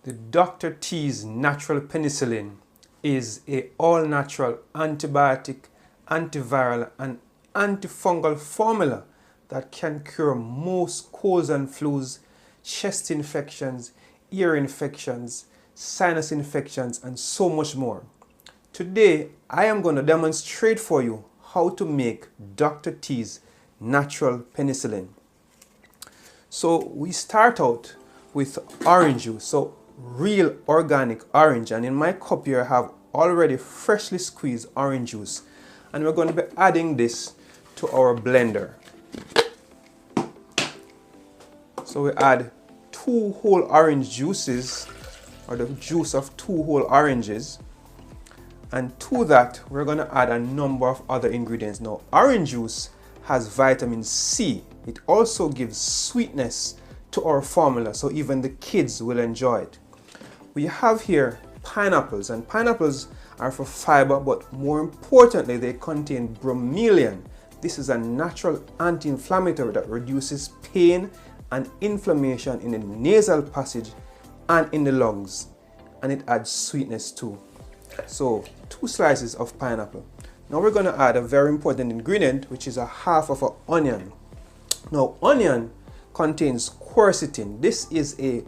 The Dr. T's natural penicillin is a all-natural antibiotic, antiviral and antifungal formula that can cure most colds and flus, chest infections, ear infections, sinus infections and so much more. Today I am going to demonstrate for you how to make Dr. T's natural penicillin. So we start out with orange juice, so real organic orange, and in my cup here I have already freshly squeezed orange juice, and we're going to be adding this to our blender. So we add 2 whole orange juices, or the juice of 2 whole oranges, and to that we're going to add a number of other ingredients. Now orange juice has vitamin C. It also gives sweetness to our formula, so even the kids will enjoy it. We have here pineapples, and pineapples are for fiber, but more importantly they contain bromelain. This is a natural anti-inflammatory that reduces pain and inflammation in the nasal passage and in the lungs, and it adds sweetness too. So 2 slices of pineapple. Now we're going to add a very important ingredient, which is a half of an onion. Now onion contains quercetin. This is a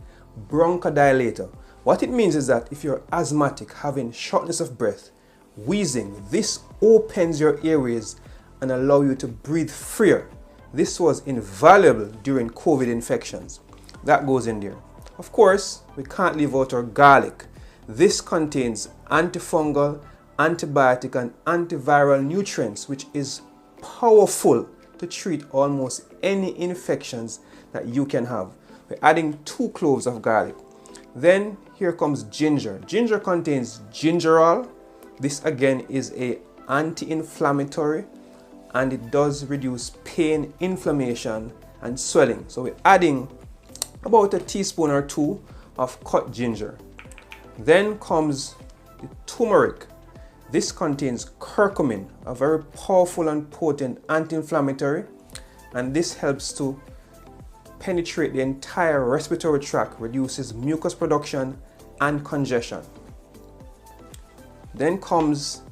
bronchodilator. What it means is that if you're asthmatic, having shortness of breath, wheezing, this opens your airways and allow you to breathe freer. This was invaluable during COVID infections. That goes in there. Of course, we can't leave out our garlic. This contains antifungal, antibiotic and antiviral nutrients, which is powerful to treat almost any infections that you can have. We're adding 2 cloves of garlic. Then here comes ginger. Ginger contains gingerol. This again is a anti-inflammatory, and it does reduce pain, inflammation and swelling. So we're adding about a teaspoon or 2 of cut ginger. Then comes the turmeric. This contains curcumin, a very powerful and potent anti-inflammatory, and this helps to penetrate the entire respiratory tract, reduces mucus production and congestion. Then comes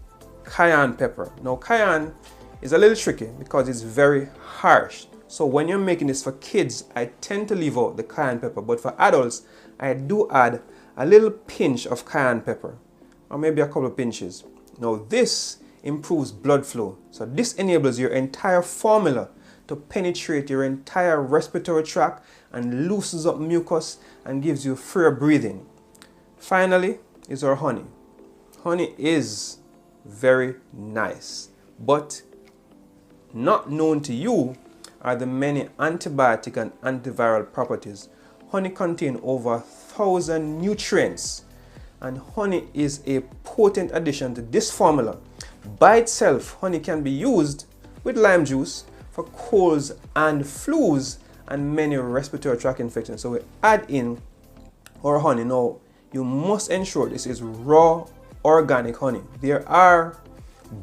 cayenne pepper. Now cayenne is a little tricky because it's very harsh. So when you're making this for kids, I tend to leave out the cayenne pepper, but for adults, I do add a little pinch of cayenne pepper, or maybe a couple of pinches. Now this improves blood flow. So this enables your entire formula to penetrate your entire respiratory tract and loosens up mucus and gives you freer breathing. Finally is our honey. Honey is very nice, but not known to you are the many antibiotic and antiviral properties. Honey contains over 1,000 nutrients, and honey is a potent addition to this formula. By itself, honey can be used with lime juice for colds and flus and many respiratory tract infections. So we add in our honey. Now you must ensure this is raw organic honey. There are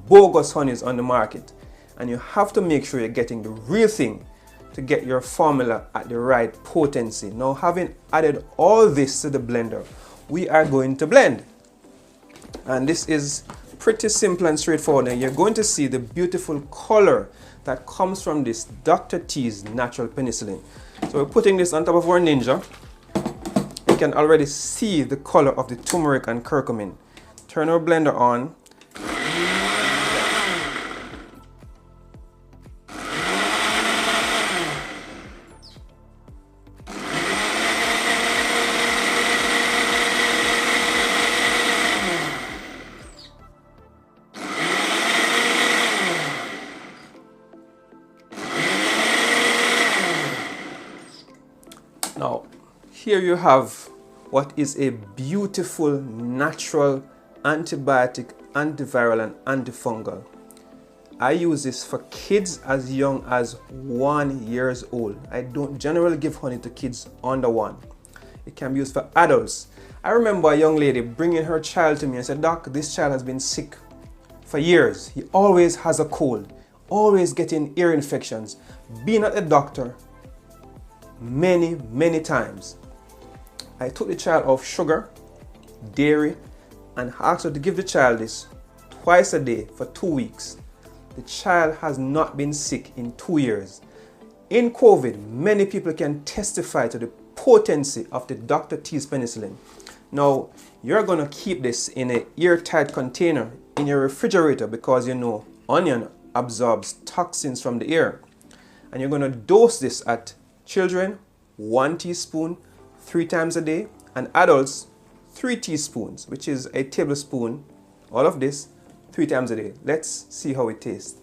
bogus honeys on the market, and you have to make sure you're getting the real thing to get your formula at the right potency. Now having added all this to the blender, we are going to blend, and this is pretty simple and straightforward. And you're going to see the beautiful color that comes from this Dr. T's natural penicillin. So we're putting this on top of our Ninja. You can already see the color of the turmeric and curcumin. Turn our blender on. Now, here you have what is a beautiful natural antibiotic, antiviral and antifungal. I use this for kids as young as 1 year old. I don't generally give honey to kids under 1. It can be used for adults. I remember a young lady bringing her child to me and said, "Doc, this child has been sick for years. He always has a cold, always getting ear infections. Being at the doctor many times. I took the child off sugar, dairy, and asked her to give the child this twice a day for 2 weeks. The child has not been sick in 2 years. In COVID, many people can testify to the potency of the Dr. Teal's penicillin. Now, you're going to keep this in an airtight container in your refrigerator because you know onion absorbs toxins from the air. And you're going to dose this at children 1 teaspoon 3 times a day, and adults 3 teaspoons, which is a tablespoon, all of this 3 times a day. Let's see how it tastes.